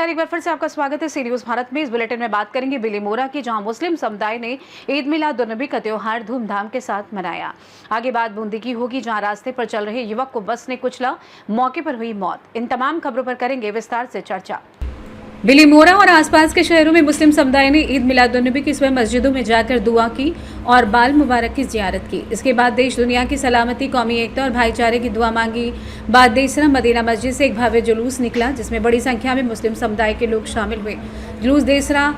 नमस्कार, एक बार फिर से आपका स्वागत है सी न्यूज भारत में। इस बुलेटिन में बात करेंगे बिलीमोरा की, जहां मुस्लिम समुदाय ने ईद मिलाद उन नबी का त्योहार धूमधाम के साथ मनाया। आगे बात बूंदी की होगी, जहां रास्ते पर चल रहे युवक को बस ने कुचला, मौके पर हुई मौत। इन तमाम खबरों पर करेंगे विस्तार से चर्चा। बिलीमोरा और आसपास के शहरों में मुस्लिम समुदाय ने ईद मिलाद उन नबी की सुबह मस्जिदों में जाकर दुआ की और बाल मुबारक की जियारत की। इसके बाद देश दुनिया की सलामती, कौमी एकता और भाईचारे की दुआ मांगी। बाद देसरा मदीना मस्जिद से एक भव्य जुलूस निकला, जिसमें बड़ी संख्या में मुस्लिम समुदाय के लोग शामिल हुए। जुलूस देसरा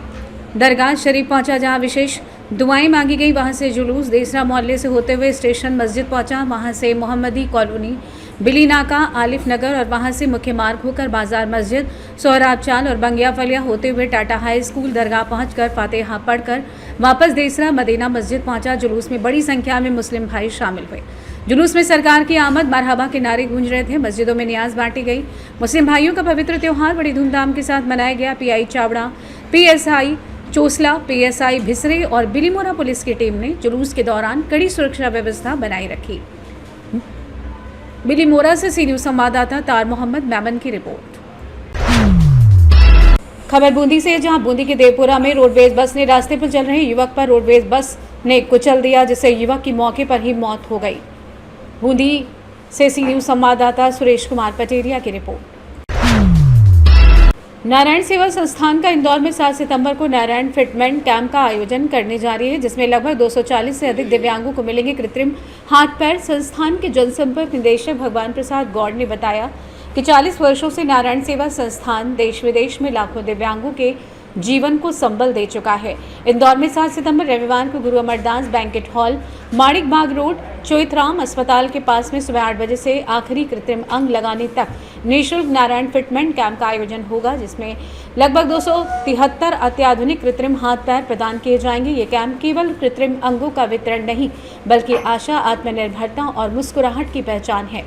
दरगाह शरीफ पहुंचा, जहां विशेष दुआएं मांगी गई। वहां से जुलूस देसरा मोहल्ले से होते हुए स्टेशन मस्जिद पहुंचा। वहां से मोहम्मदी कॉलोनी, बिली नाका, आलिफ नगर और वहां से मुख्य मार्ग होकर बाजार मस्जिद, सोहराब चाल और बंगिया फलिया होते हुए टाटा हाई स्कूल दरगाह पहुंचकर फातिहा पढ़कर वापस देसरा मदीना मस्जिद पहुंचा। जुलूस में बड़ी संख्या में मुस्लिम भाई शामिल हुए। जुलूस में सरकार की आमद, मरहबा के नारे गूंज रहे थे। मस्जिदों में नियाज बांटी गई। मुस्लिम भाइयों का पवित्र त्योहार बड़ी धूमधाम के साथ मनाया गया। पीआई चावड़ा, पीएसआई चोसला, पीएसआई भिसरे और बिलीमोरा पुलिस की टीम ने जुलूस के दौरान कड़ी सुरक्षा व्यवस्था बनाई रखी। बिलीमोरा से सी न्यूज संवाददाता तार मोहम्मद मैमन की रिपोर्ट। खबर बूंदी से, जहां बूंदी के देवपुरा में रोडवेज बस ने रास्ते पर चल रहे युवक पर रोडवेज बस ने कुचल दिया, जिससे युवक की मौके पर ही मौत हो गई। बूंदी से सी न्यूज संवाददाता सुरेश कुमार पटेरिया की रिपोर्ट। नारायण सेवा संस्थान का इंदौर में 7 सितंबर को नारायण फिटमेंट कैंप का आयोजन करने जा रही है, जिसमें लगभग 240 से अधिक दिव्यांगों को मिलेंगे कृत्रिम हाथ पैर। संस्थान के जनसंपर्क निदेशक भगवान प्रसाद गौड़ ने बताया कि 40 वर्षों से नारायण सेवा संस्थान देश विदेश में लाखों दिव्यांगों के जीवन को संबल दे चुका है। इंदौर में 7 सितंबर रविवार को गुरु अमरदास बैंकेट हॉल, माणिक बाग रोड, चोइथराम अस्पताल के पास में सुबह 8 बजे से आखिरी कृत्रिम अंग लगाने तक निःशुल्क नारायण फिटमेंट कैंप का आयोजन होगा, जिसमें लगभग 273 अत्याधुनिक कृत्रिम हाथ पैर प्रदान किए जाएंगे। ये कैंप केवल कृत्रिम अंगों का वितरण नहीं, बल्कि आशा, आत्मनिर्भरता और मुस्कुराहट की पहचान है।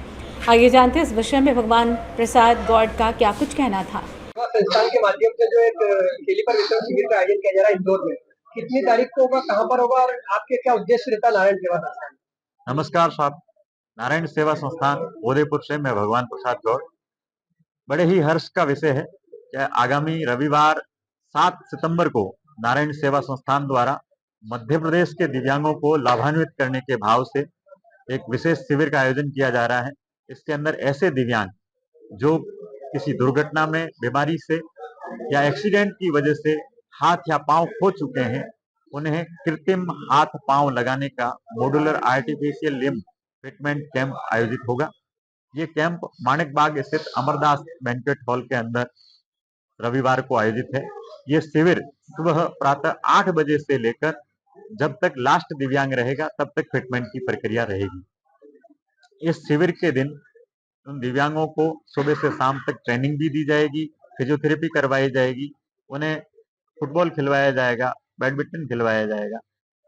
आइए जानते हैं इस विषय में भगवान प्रसाद गौड़ का क्या कुछ कहना था। संस्थान के माध्यम से जो एक केली पर वितरण शिविर का आयोजन किया जा रहा है इंदौर में, कितनी तारीख को होगा, कहां पर होगा और आपके क्या उद्देश्य रहता है नारायण सेवा संस्थान? नमस्कार साहब, नारायण सेवा संस्थान उदयपुर से मैं भगवान प्रसाद गौड़। बड़े ही हर्ष का विषय है कि आगामी रविवार 7 सितंबर को नारायण सेवा संस्थान द्वारा मध्य प्रदेश के दिव्यांगों को लाभान्वित करने के भाव से एक विशेष शिविर का आयोजन किया जा रहा है। इसके अंदर ऐसे दिव्यांग जो किसी दुर्घटना में, बीमारी से या एक्सीडेंट की वजह से हाथ या पांव खो चुके हैं, उन्हें कृत्रिम हाथ पांव लगाने का modular artificial limb fitment camp आयोजित होगा। ये कैंप माणिक बाग स्थित अमरदास बैंक्वेट हॉल के अंदर रविवार को आयोजित है। ये शिविर सुबह प्रातः 8 बजे से लेकर जब तक लास्ट दिव्यांग रहेगा तब तक फिटमेंट की प्रक्रिया रहेगी। इस शिविर के दिन उन दिव्यांगों को सुबह से शाम तक ट्रेनिंग भी दी जाएगी, फिजियोथेरेपी करवाई जाएगी, उन्हें फुटबॉल खिलवाया जाएगा, बैडमिंटन खिलवाया जाएगा।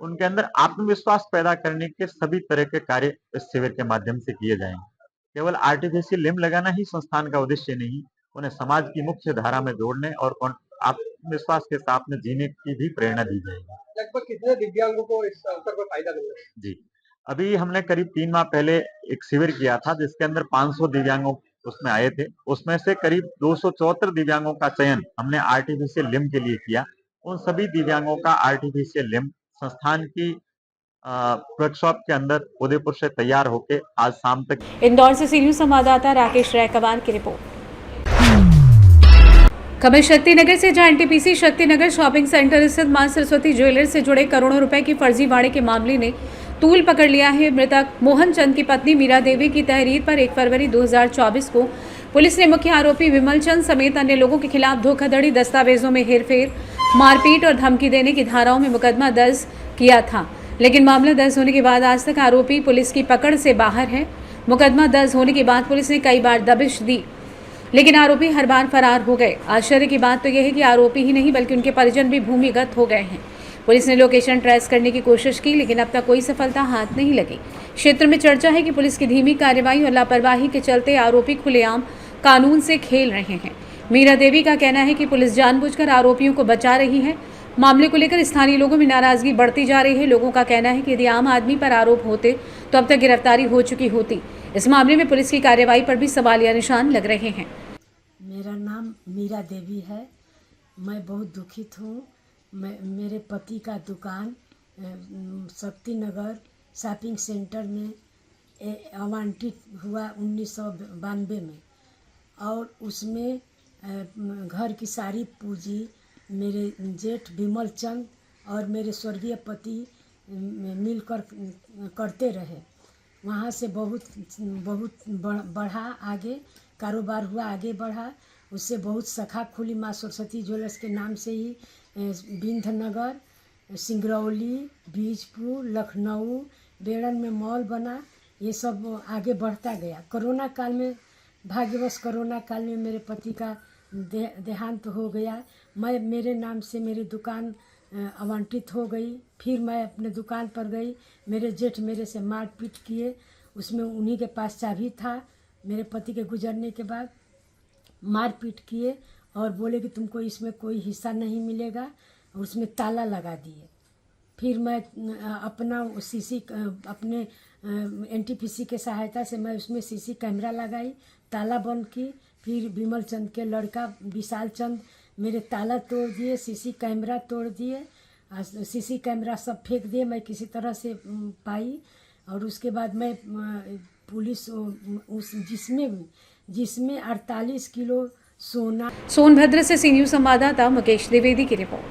उनके अंदर आत्मविश्वास पैदा करने के सभी तरह के कार्य इस शिविर के माध्यम से किए जाएंगे। केवल आर्टिफिशियल लिम्ब लगाना ही संस्थान का उद्देश्य नहीं, उन्हें समाज की मुख्य धारा में जोड़ने और आत्मविश्वास के साथ में जीने की भी प्रेरणा दी जाएगी। लगभग कितने दिव्यांगों को इस अवसर पर फायदा मिलेगा? जी, अभी हमने करीब 3 माह पहले एक शिविर किया था, जिसके अंदर 500 दिव्यांगों उसमें आए थे। उसमें से करीब 274 दिव्यांगों का चयन हमने आर्टिफिशियल लिम्ब के लिए किया। उन सभी दिव्यांगों का आर्टिफिशियल लिम्ब संस्थान की वर्कशॉप के अंदर उदयपुर से तैयार होके आज शाम तक। इंदौर से सी न्यूज संवाददाता राकेश रायकवार की रिपोर्ट। खबर शक्तिनगर से, जहां एनटीपीसी शक्तिनगर शॉपिंग सेंटर स्थित मां सरस्वती ज्वेलर्स से जुड़े करोड़ों रुपए की फर्जीवाड़े के मामले ने तूल पकड़ लिया है। मृतक मोहन चंद की पत्नी मीरा देवी की तहरीर पर 1 फरवरी 2024 को पुलिस ने मुख्य आरोपी विमल चंद समेत अन्य लोगों के खिलाफ धोखाधड़ी, दस्तावेजों में हेरफेर, मारपीट और धमकी देने की धाराओं में मुकदमा दर्ज किया था। लेकिन मामला दर्ज होने के बाद आज तक आरोपी पुलिस की पकड़ से बाहर है। मुकदमा दर्ज होने के बाद पुलिस ने कई बार दबिश दी, लेकिन आरोपी हर बार फरार हो गए। आश्चर्य की बात तो यह है कि आरोपी ही नहीं बल्कि उनके परिजन भी भूमिगत हो गए हैं। पुलिस ने लोकेशन ट्रेस करने की कोशिश की, लेकिन अब तक कोई सफलता हाथ नहीं लगी। क्षेत्र में चर्चा है कि पुलिस की धीमी कार्रवाई और लापरवाही के चलते आरोपी खुलेआम कानून से खेल रहे हैं। मीरा देवी का कहना है कि पुलिस जानबूझकर आरोपियों को बचा रही है। मामले को लेकर स्थानीय लोगों में नाराजगी बढ़ती जा रही है। लोगों का कहना है कि यदि आम आदमी पर आरोप होते तो अब तक गिरफ्तारी हो चुकी होती। इस मामले में पुलिस की कार्रवाई पर भी सवालिया निशान लग रहे हैं। मेरा नाम मीरा देवी है। मैं बहुत दुखित हूँ। मेरे पति का दुकान शक्ति नगर शॉपिंग सेंटर में आवंटित हुआ 1992 में, और उसमें घर की सारी पूंजी मेरे जेठ विमल चंद और मेरे स्वर्गीय पति मिलकर करते रहे। वहाँ से बहुत बढ़ा, आगे कारोबार हुआ, आगे बढ़ा। उससे बहुत शाखा खुली माँ सरस्वती ज्वेलर्स के नाम से ही विंध्यनगर, सिंगरौली, बीजपुर, लखनऊ, बेड़न में मॉल बना। ये सब आगे बढ़ता गया। कोरोना काल में, भाग्यवश कोरोना काल में मेरे पति का देहांत हो गया। मेरे नाम से मेरी दुकान आवंटित हो गई। फिर मैं अपने दुकान पर गई। मेरे जेठ मेरे से मारपीट किए। उसमें उन्हीं के पास चाबी था। मेरे पति के गुजरने के बाद मारपीट किए और बोले कि तुमको इसमें कोई हिस्सा नहीं मिलेगा, और उसमें ताला लगा दिए। फिर मैं अपने एनटीपीसी के सहायता से मैं उसमें सीसी कैमरा लगाई, ताला बंद की। फिर विमल चंद के लड़का विशाल चंद मेरे ताला तोड़ दिए, सीसी कैमरा तोड़ दिए, सीसी कैमरा सब फेंक दिए। मैं किसी तरह से पाई, और उसके बाद मैं पुलिस जिसमें 48 किलो सोना। सोनभद्र से सी न्यूज संवाददाता मुकेश द्विवेदी की रिपोर्ट।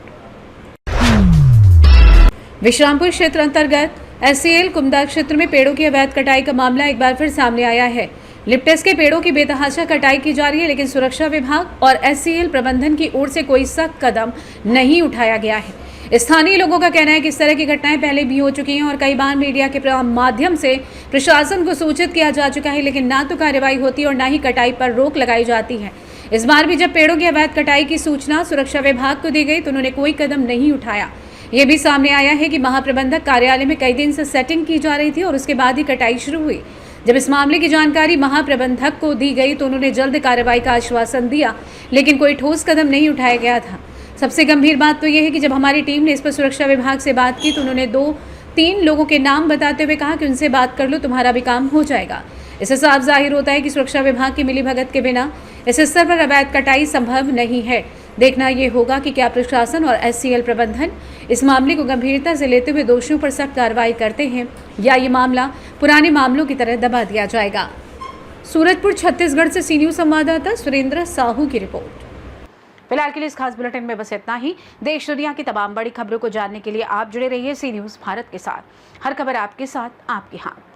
विश्रामपुर क्षेत्र अंतर्गत एससीएल कुमदा क्षेत्र में पेड़ों की अवैध कटाई का मामला एक बार फिर सामने आया है। लिप्टस के पेड़ों की बेतहाशा कटाई की जा रही है, लेकिन सुरक्षा विभाग और एससीएल प्रबंधन की ओर से कोई सख्त कदम नहीं उठाया गया है। स्थानीय लोगों का कहना है कि इस तरह की घटनाएं पहले भी हो चुकी हैं और कई बार मीडिया के माध्यम से प्रशासन को सूचित किया जा चुका है, लेकिन ना तो कार्रवाई होती है और ना ही कटाई पर रोक लगाई जाती है। इस बार भी जब पेड़ों की अवैध कटाई की सूचना सुरक्षा विभाग को दी गई तो उन्होंने कोई कदम नहीं उठाया। ये भी सामने आया है कि महाप्रबंधक कार्यालय में कई दिन से सेटिंग की जा रही थी और उसके बाद ही कटाई शुरू हुई। जब इस मामले की जानकारी महाप्रबंधक को दी गई तो उन्होंने जल्द कार्रवाई का आश्वासन दिया, लेकिन कोई ठोस कदम नहीं उठाया गया था। सबसे गंभीर बात तो यह है कि जब हमारी टीम ने इस पर सुरक्षा विभाग से बात की तो उन्होंने 2-3 लोगों के नाम बताते हुए कहा कि उनसे बात कर लो, तुम्हारा भी काम हो जाएगा। इससे साफ जाहिर होता है कि सुरक्षा विभाग की मिलीभगत के बिना इस स्तर पर अवैध कटाई संभव नहीं है। देखना ये होगा कि क्या प्रशासन और एससीएल प्रबंधन इस मामले को गंभीरता से लेते हुए दोषियों पर सख्त कार्रवाई करते हैं, या ये मामला पुराने मामलों की तरह दबा दिया जाएगा। सूरजपुर छत्तीसगढ़ से सी न्यूज संवाददाता सुरेंद्र साहू की रिपोर्ट। फिलहाल के लिए इस खास बुलेटिन में बस इतना ही। देश दुनिया की तमाम बड़ी खबरों को जानने के लिए आप जुड़े रहिए सी न्यूज भारत के साथ। हर खबर आपके साथ, आपके हाथ।